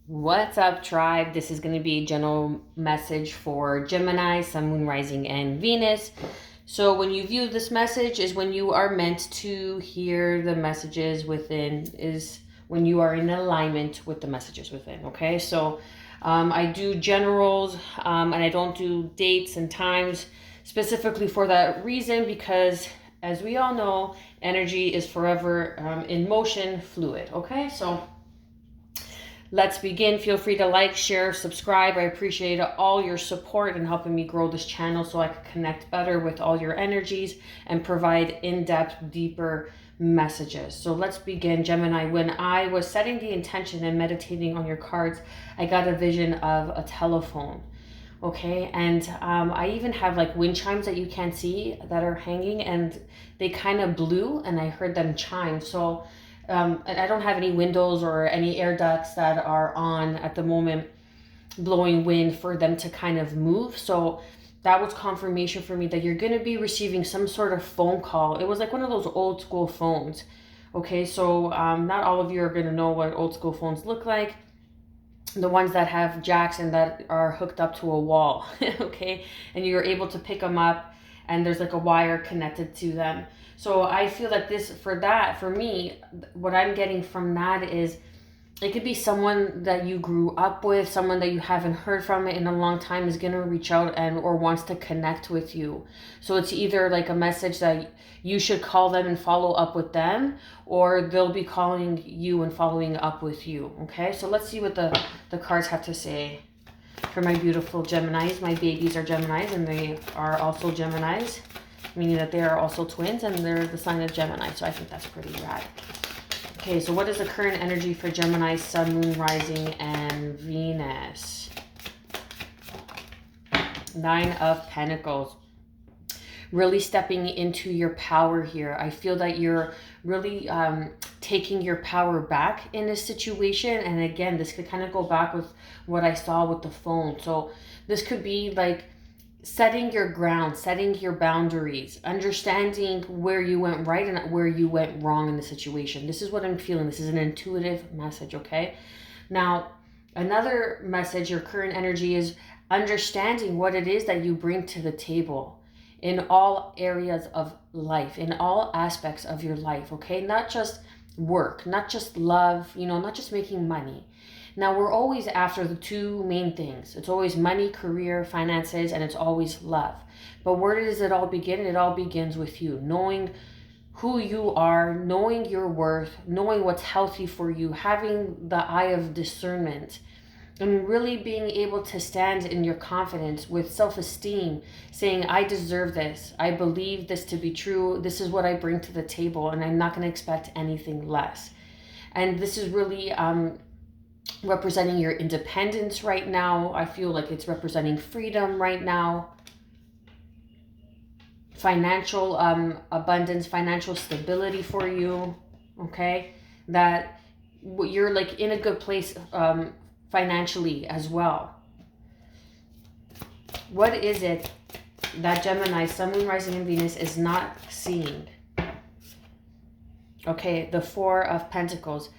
What's up, tribe? This is going to be a general message for Gemini, Sun, Moon, Rising, and Venus. So when you view this message is when you are meant to hear the messages within, is when you are in alignment with the messages within, okay? So I do generals and I don't do dates and times specifically for that reason because as we all know, energy is forever in motion, fluid, okay? So let's begin. Feel free to like, share, subscribe. I appreciate all your support in helping me grow this channel so I can connect better with all your energies and provide in-depth, deeper messages. So let's begin, Gemini. When I was setting the intention and meditating on your cards, I got a vision of a telephone. Okay, and I even have like wind chimes that you can't see that are hanging, and they kind of blew and I heard them chime. So and I don't have any windows or any air ducts that are on at the moment blowing wind for them to kind of move. So that was confirmation for me that you're going to be receiving some sort of phone call. It was like one of those old school phones. Okay, so not all of you are going to know what old school phones look like. The ones that have jacks and that are hooked up to a wall. Okay, and you're able to pick them up and there's like a wire connected to them. So I feel that this, for me, what I'm getting from that is it could be someone that you grew up with, someone that you haven't heard from in a long time is going to reach out and or wants to connect with you. So it's either like a message that you should call them and follow up with them, or they'll be calling you and following up with you. Okay, so let's see what the cards have to say for my beautiful Geminis. My babies are Geminis and they are also Geminis, meaning that they are also twins and they're the sign of Gemini. So I think that's pretty rad. Okay, so what is the current energy for Gemini, Sun, Moon, Rising, and Venus? Nine of Pentacles. Really stepping into your power here. I feel that you're really taking your power back in this situation. And again, this could kind of go back with what I saw with the phone. So this could be like setting your ground, setting your boundaries, understanding where you went right and where you went wrong in the situation. This is what I'm feeling. This is an intuitive message, okay? Now, another message, your current energy is understanding what it is that you bring to the table in all areas of life, in all aspects of your life, okay? Not just work, not just love, not just making money. Now, we're always after the two main things. It's always money, career, finances, and it's always love. But where does it all begin? It all begins with you, knowing who you are, knowing your worth, knowing what's healthy for you, having the eye of discernment, and really being able to stand in your confidence with self-esteem, saying, I deserve this. I believe this to be true. This is what I bring to the table, and I'm not going to expect anything less. And this is really representing your independence right now. I feel like it's representing freedom right now. Financial abundance, financial stability for you, okay? That you're like in a good place financially as well. What is it that Gemini, Sun, Moon, Rising, and Venus is not seeing? Okay, the Four of Pentacles.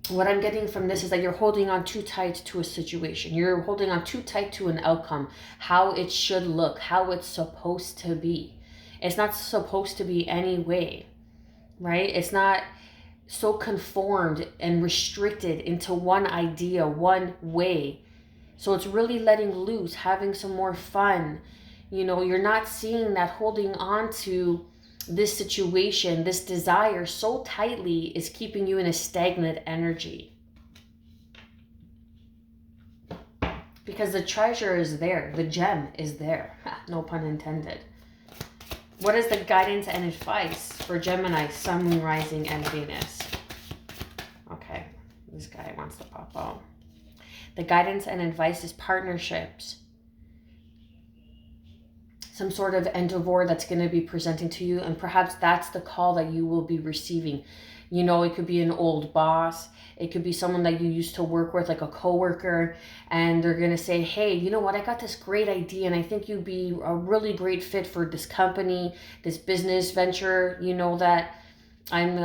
What I'm getting from this is that you're holding on too tight to a situation. You're holding on too tight to an outcome, how it should look, how it's supposed to be. It's not supposed to be any way, right? It's not so conformed and restricted into one idea, one way. So it's really letting loose, having some more fun. You're not seeing that holding on to this situation, this desire so tightly is keeping you in a stagnant energy. Because the treasure is there, the gem is there. No pun intended. What is the guidance and advice for Gemini, Sun, Moon, Rising, and Venus? Okay, this guy wants to pop out. The guidance and advice is partnerships. Some sort of endeavor that's going to be presenting to you, and perhaps that's the call that you will be receiving. It could be an old boss. It could be someone that you used to work with, like a coworker, and they're going to say, hey, you know what? I got this great idea, and I think you'd be a really great fit for this company, this business venture, that I'm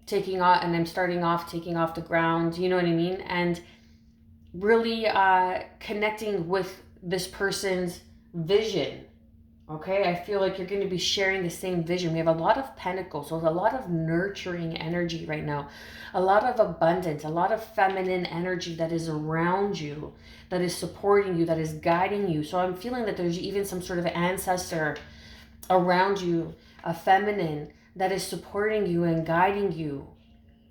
taking off, and I'm starting off, taking off the ground, you know what I mean? And really connecting with this person's vision. Okay, I feel like you're going to be sharing the same vision. We have a lot of pentacles, so there's a lot of nurturing energy right now, a lot of abundance, a lot of feminine energy that is around you, that is supporting you, that is guiding you. So I'm feeling that there's even some sort of ancestor around you, a feminine, that is supporting you and guiding you,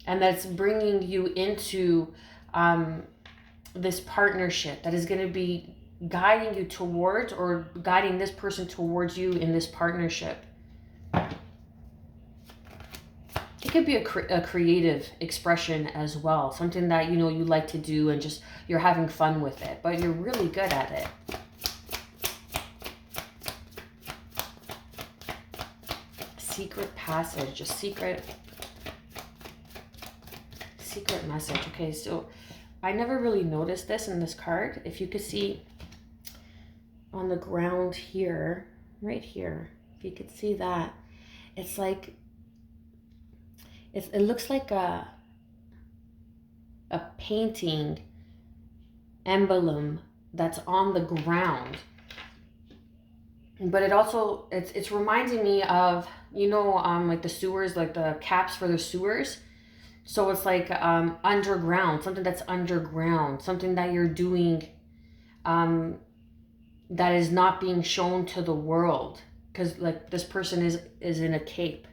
and that's bringing you into this partnership that is going to be guiding you towards, or guiding this person towards you in this partnership. It could be a creative expression as well, something that you like to do and just you're having fun with it, but you're really good at it. Secret passage, a secret message. Okay, so I never really noticed this in this card. If you could see on the ground here, right here, if you could see that, it's like, it looks like a painting emblem that's on the ground. But it also, it's reminding me of, like the sewers, like the caps for the sewers. So it's like underground, something that's underground, something that you're doing that is not being shown to the world. Because like this person is in a cape,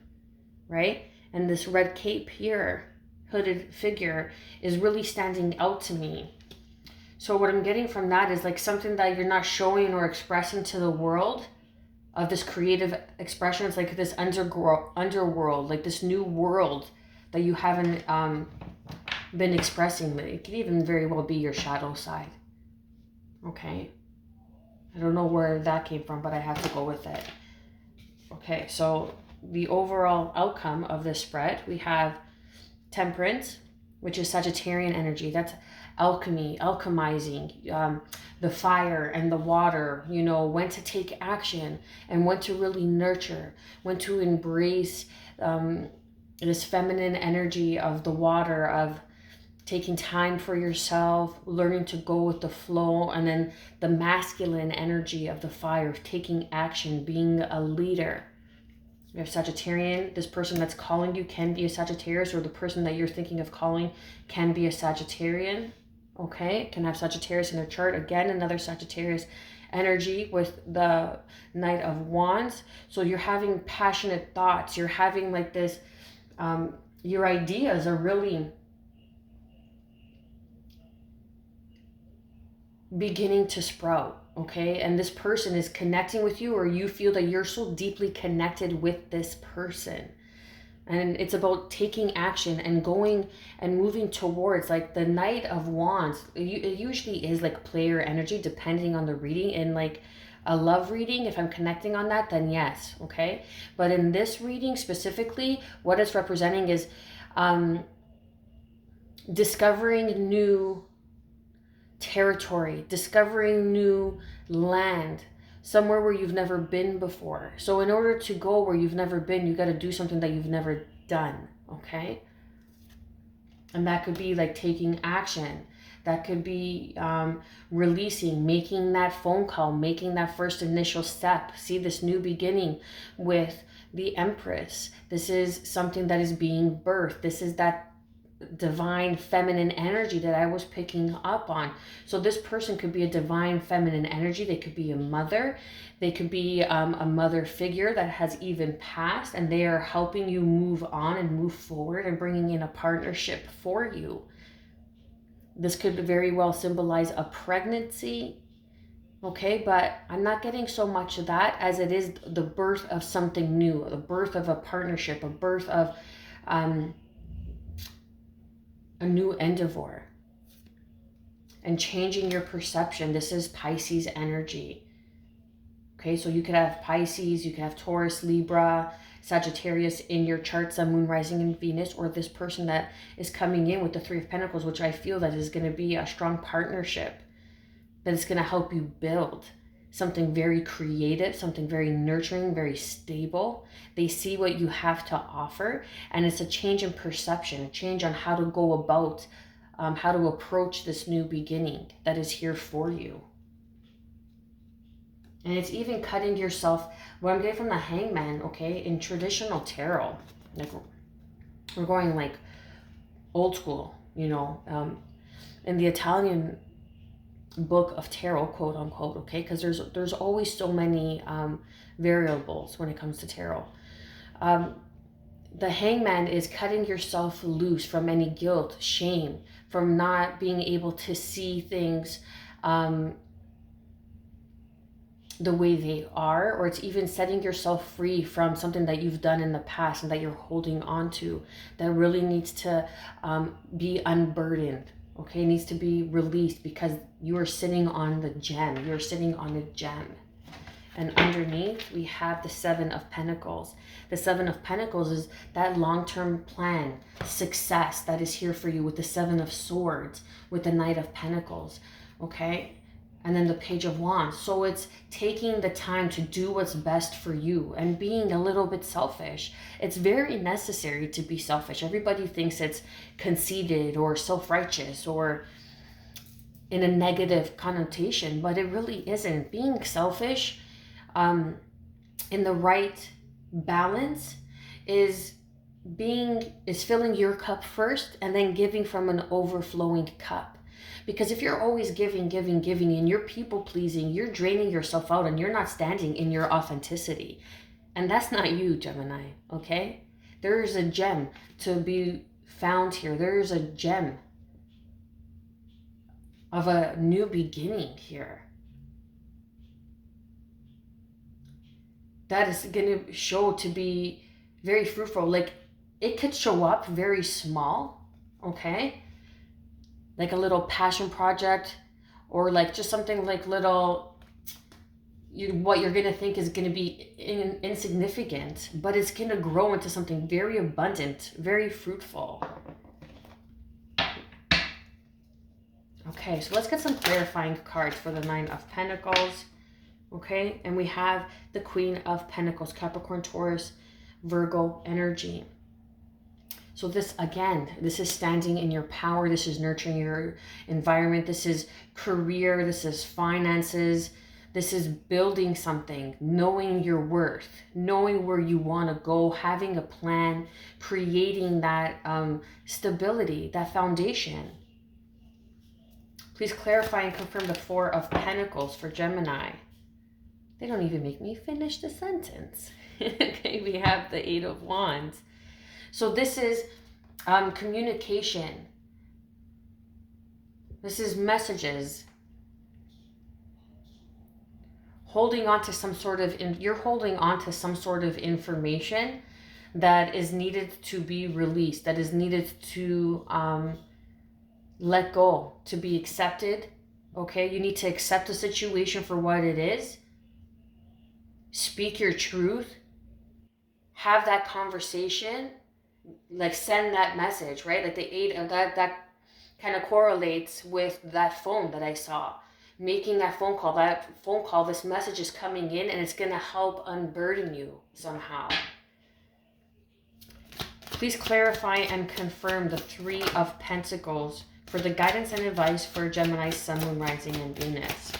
right? And this red cape here, hooded figure, is really standing out to me. So what I'm getting from that is like something that you're not showing or expressing to the world, of this creative expression. It's like this underworld, like this new world that you haven't been expressing. It could even very well be your shadow side. Okay. I don't know where that came from, but I have to go with it. Okay, so the overall outcome of this spread, we have Temperance, which is Sagittarian energy. That's alchemy, alchemizing, the fire and the water, when to take action and when to really nurture, when to embrace this feminine energy of the water, of taking time for yourself, learning to go with the flow, and then the masculine energy of the fire, of taking action, being a leader. You have Sagittarian. This person that's calling you can be a Sagittarius, or the person that you're thinking of calling can be a Sagittarian. Okay, can have Sagittarius in their chart. Again, another Sagittarius energy with the Knight of Wands. So you're having passionate thoughts. You're having like this, your ideas are really beginning to sprout, okay? And this person is connecting with you, or you feel that you're so deeply connected with this person. And it's about taking action and going and moving towards, like the Knight of Wands. It usually is like player energy, depending on the reading. In like a love reading, if I'm connecting on that, then yes, okay? But in this reading specifically, what it's representing is discovering new territory, discovering new land, somewhere where you've never been before. So in order to go where you've never been, you got to do something that you've never done, okay? And that could be like taking action. That could be releasing, making that phone call, making that first initial step. See, this new beginning with the Empress. This is something that is being birthed. This is that divine feminine energy that I was picking up on. So this person could be a divine feminine energy. They could be a mother. They could be a mother figure that has even passed, and they are helping you move on and move forward and bringing in a partnership for you. This could very well symbolize a pregnancy, okay? But I'm not getting so much of that as it is the birth of something new, the birth of a partnership, a birth of a new endeavor, and changing your perception. This is Pisces energy. Okay, so you could have Pisces, you could have Taurus, Libra, Sagittarius in your chart, Sun, Moon, Rising, and Venus, or this person that is coming in with the Three of Pentacles, which I feel that is going to be a strong partnership that is going to help you build. something very creative, something very nurturing, very stable. They see what you have to offer, and it's a change in perception, a change on how to go about, how to approach this new beginning that is here for you. And it's even cutting yourself, what I'm getting from the Hangman, okay, in traditional tarot, like we're going like old school, you know, in the Italian book of tarot, quote unquote, okay, because there's always so many variables when it comes to tarot. The Hangman is cutting yourself loose from any guilt, shame, from not being able to see things the way they are, or it's even setting yourself free from something that you've done in the past and that you're holding on to that really needs to be unburdened. Okay, it needs to be released because you are sitting on the gem. You're sitting on a gem. And underneath, we have the Seven of Pentacles. The Seven of Pentacles is that long-term plan, success that is here for you with the Seven of Swords, with the Knight of Pentacles, okay? And then the Page of Wands. So it's taking the time to do what's best for you and being a little bit selfish. It's very necessary to be selfish. Everybody thinks it's conceited or self-righteous or in a negative connotation, but it really isn't. Being selfish in the right balance is filling your cup first and then giving from an overflowing cup. Because if you're always giving, and you're people pleasing, you're draining yourself out and you're not standing in your authenticity. And that's not you, Gemini, okay? There is a gem to be found here. There is a gem of a new beginning here. That is going to show to be very fruitful. Like, it could show up very small, okay? Like a little passion project, or like just something like little, what you're going to think is going to be insignificant, but it's going to grow into something very abundant, very fruitful. Okay, so let's get some clarifying cards for the Nine of Pentacles. Okay, and we have the Queen of Pentacles, Capricorn, Taurus, Virgo energy. So this, again, this is standing in your power. This is nurturing your environment. This is career. This is finances. This is building something, knowing your worth, knowing where you want to go, having a plan, creating that stability, that foundation. Please clarify and confirm the Four of Pentacles for Gemini. They don't even make me finish the sentence. Okay, we have the Eight of Wands. So this is communication. This is messages. Holding on to some sort of, you're holding on to some sort of information that is needed to be released, that is needed to let go, to be accepted. Okay, you need to accept the situation for what it is. Speak your truth. Have that conversation. Like, send that message, right? Like the eight of that kind of correlates with that phone that I saw. Making that phone call, this message is coming in and it's going to help unburden you somehow. Please clarify and confirm the Three of Pentacles for the guidance and advice for Gemini, Sun, Moon, Rising, and Venus.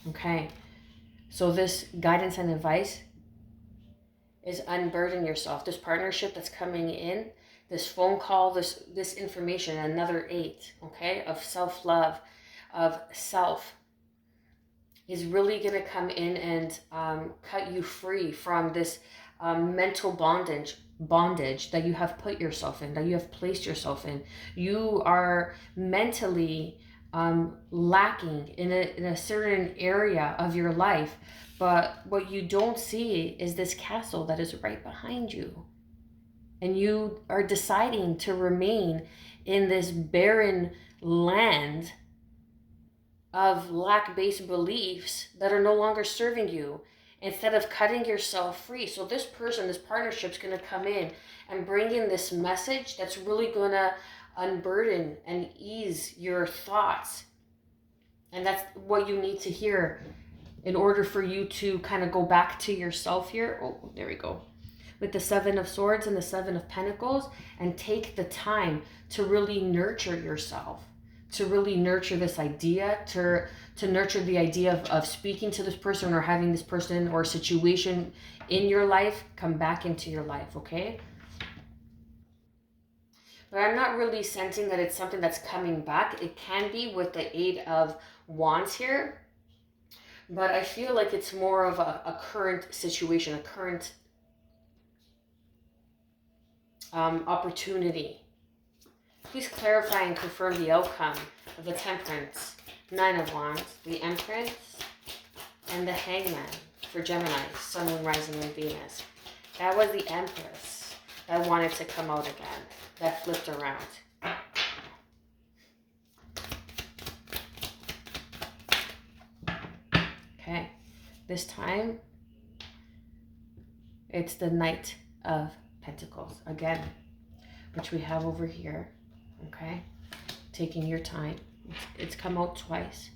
Okay, so this guidance and advice is unburden yourself. This partnership that's coming in, this phone call, this information, another 8, okay, of self-love, of self, is really going to come in and cut you free from this mental bondage that you have put yourself in, that you have placed yourself in. You are mentally lacking in a certain area of your life, but what you don't see is this castle that is right behind you. And you are deciding to remain in this barren land of lack-based beliefs that are no longer serving you, instead of cutting yourself free. So this person, this partnership is going to come in and bring in this message that's really going to unburden and ease your thoughts And that's what you need to hear in order for you to kind of go back to yourself here. Oh, there we go. With the Seven of Swords and the Seven of Pentacles, and take the time to really nurture yourself, to really nurture this idea, to nurture the idea of speaking to this person or having this person or situation in your life come back into your life, okay? But I'm not really sensing that it's something that's coming back. It can be with the Eight of Wands here, but I feel like it's more of a current situation, a current opportunity. Please clarify and confirm the outcome of the Temperance, Nine of Wands, the Empress, and the Hangman for Gemini, Sun, Moon, Rising, and Venus. That was the Empress that wanted to come out again, that flipped around. Okay, this time it's the Knight of Pentacles again, which we have over here. Okay, taking your time. It's come out twice.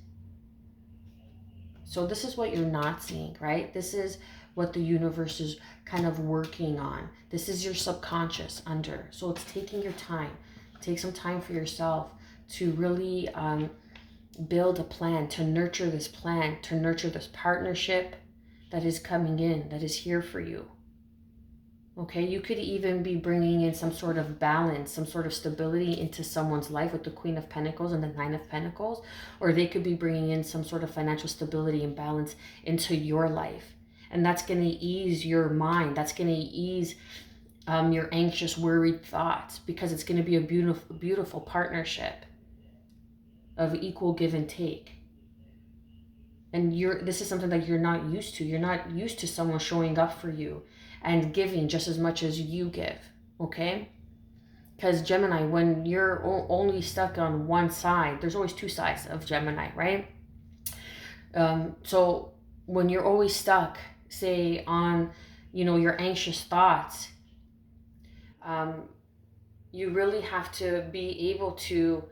So this is what you're not seeing, right? This is what the universe is kind of working on. This is your subconscious under. So it's taking your time. Take some time for yourself to really build a plan, to nurture this plan, to nurture this partnership that is coming in, that is here for you. Okay, you could even be bringing in some sort of balance, some sort of stability into someone's life with the Queen of Pentacles and the Nine of Pentacles, or they could be bringing in some sort of financial stability and balance into your life. And that's going to ease your mind. That's going to ease your anxious, worried thoughts, because it's going to be a beautiful, beautiful partnership of equal give and take. And this is something that you're not used to. You're not used to someone showing up for you and giving just as much as you give, okay? Because Gemini, when you're only stuck on one side, there's always two sides of Gemini, right? So when you're always stuck, say, on, your anxious thoughts, you really have to be able to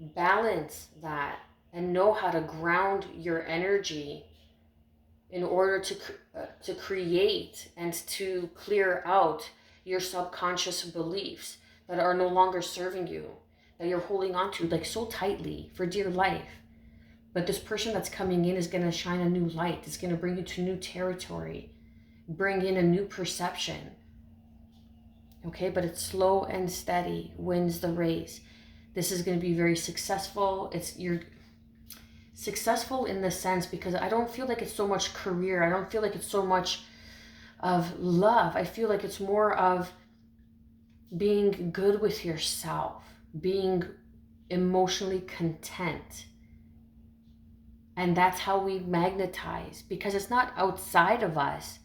balance that and know how to ground your energy in order to create and to clear out your subconscious beliefs that are no longer serving you, that you're holding on to like so tightly for dear life. But this person that's coming in is going to shine a new light. It's going to bring you to new territory, bring in a new perception. Okay, but it's slow and steady, wins the race. This is going to be very successful. You're successful in the sense, because I don't feel like it's so much career. I don't feel like it's so much of love. I feel like it's more of being good with yourself, being emotionally content. And that's how we magnetize, because it's not outside of us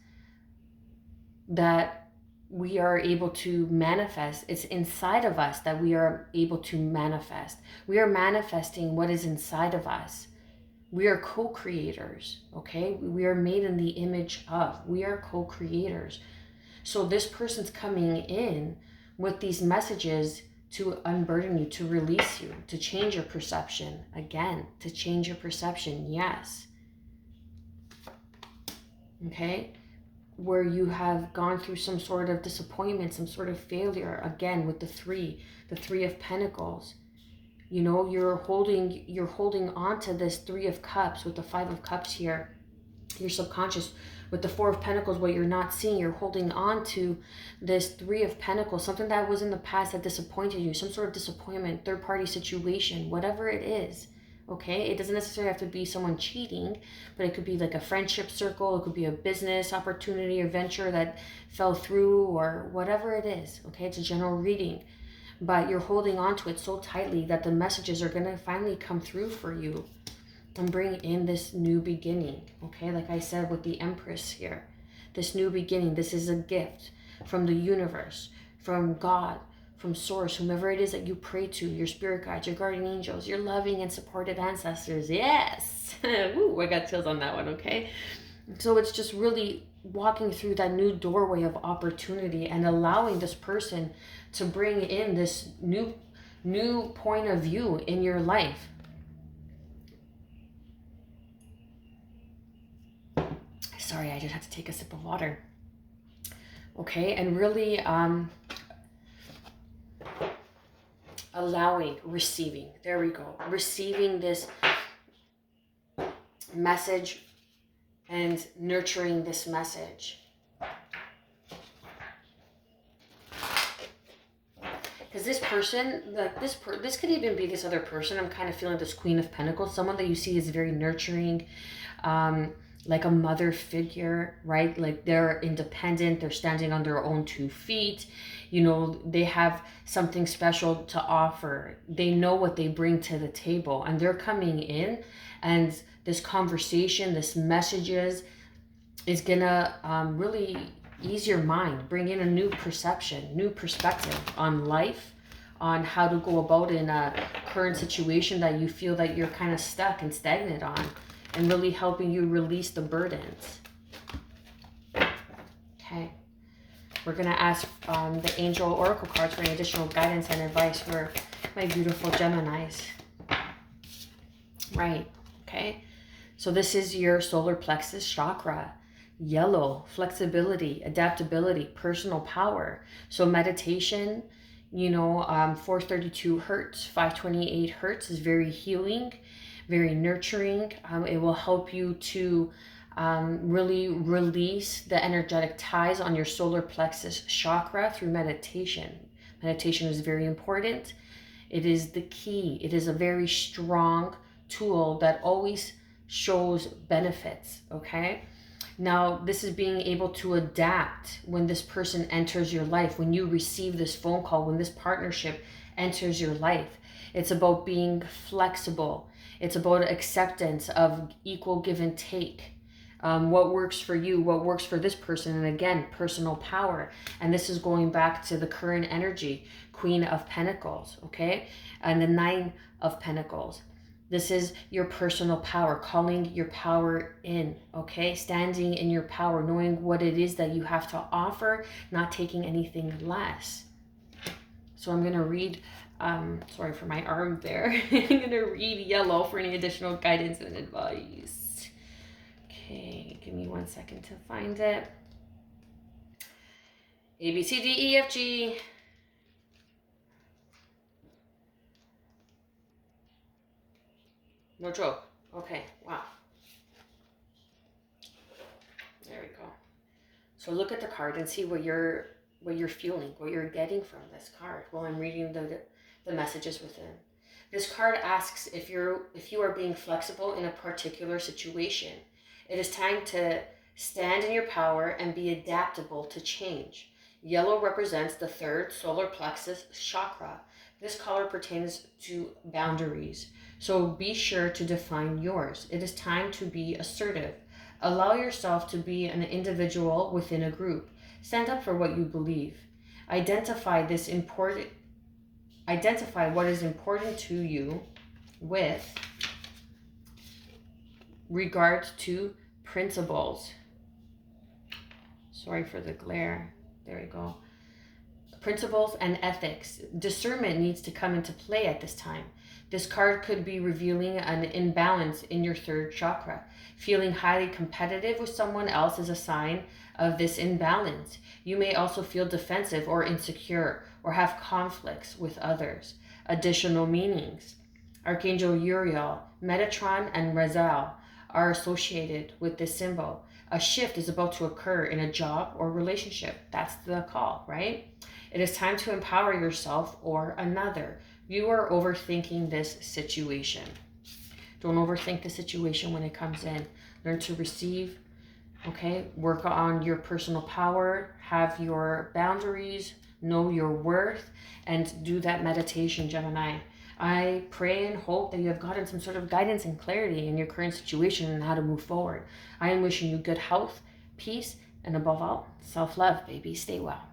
that we are able to manifest. It's inside of us that we are able to manifest. We are manifesting what is inside of us. We are co-creators, okay? We are made in the image of. We are co-creators. So this person's coming in with these messages to unburden you, to release you, to change your perception. Again, to change your perception, yes. Okay? Where you have gone through some sort of disappointment, some sort of failure. Again, with the Three of Pentacles. You're holding on to this Three of Cups with the Five of Cups here. Your subconscious with the Four of Pentacles, what you're not seeing, you're holding on to this Three of Pentacles, something that was in the past that disappointed you, some sort of disappointment, third-party situation, whatever it is, okay? It doesn't necessarily have to be someone cheating, but it could be like a friendship circle, it could be a business opportunity or venture that fell through, or whatever it is, okay? It's a general reading. But you're holding on to it so tightly that the messages are going to finally come through for you and bring in this new beginning, okay? Like I said with the Empress here, this new beginning, this is a gift from the universe, from God, from Source, whomever it is that you pray to, your spirit guides, your guardian angels, your loving and supportive ancestors. Yes! Woo, I got chills on that one, okay? So it's just really walking through that new doorway of opportunity and allowing this person to bring in this new point of view in your life. Sorry, I just had to take a sip of water. Okay, and really allowing, receiving. There we go. Receiving this message and nurturing this message. Because this person, like this could even be this other person. I'm kind of feeling this Queen of Pentacles, someone that you see is very nurturing, like a mother figure, right? Like they're independent, they're standing on their own 2 feet. You know, they have something special to offer. They know what they bring to the table, and they're coming in, and this conversation, this messages is gonna really ease your mind, bring in a new perception, new perspective on life, on how to go about in a current situation that you feel that you're kind of stuck and stagnant on, and really helping you release the burdens. Okay, we're gonna ask the Angel Oracle cards for any additional guidance and advice for my beautiful Geminis. Right, okay, so this is your solar plexus chakra. Yellow, flexibility, adaptability, personal power. So meditation, you know, 432 hertz, 528 hertz is very healing, very nurturing. It will help you to really release the energetic ties on your solar plexus chakra through meditation. Meditation is very important. It is the key. It is a very strong tool that always shows benefits, okay? Now, this is being able to adapt when this person enters your life, when you receive this phone call, when this partnership enters your life. It's about being flexible. It's about acceptance of equal give and take. What works for you, what works for this person, and again, personal power. And this is going back to the current energy, Queen of Pentacles, okay? And the 9 of Pentacles. This is your personal power, calling your power in, okay? Standing in your power, knowing what it is that you have to offer, not taking anything less. So I'm going to read, sorry for my arm there. I'm going to read yellow for any additional guidance and advice. Okay, give me 1 second to find it. A, B, C, D, E, F, G. No joke. Okay, wow. There we go. So look at the card and see what you're feeling, what you're getting from this card while I'm reading the messages within. This card asks if you are being flexible in a particular situation. It is time to stand in your power and be adaptable to change. Yellow represents the 3rd solar plexus chakra. This color pertains to boundaries. So be sure to define yours. It is time to be assertive. Allow yourself to be an individual within a group. Stand up for what you believe. Identify what is important to you with regard to principles. Sorry for the glare. There we go. Principles and ethics. Discernment needs to come into play at this time. This card could be revealing an imbalance in your 3rd chakra. Feeling highly competitive with someone else is a sign of this imbalance. You may also feel defensive or insecure or have conflicts with others. Additional meanings. Archangel Uriel, Metatron, and Raziel are associated with this symbol. A shift is about to occur in a job or relationship. That's the call, right? It is time to empower yourself or another. You are overthinking this situation. Don't overthink the situation when it comes in. Learn to receive, okay? Work on your personal power, have your boundaries, know your worth, and do that meditation, Gemini. I pray and hope that you have gotten some sort of guidance and clarity in your current situation and how to move forward. I am wishing you good health, peace, and above all, self-love, baby. Stay well.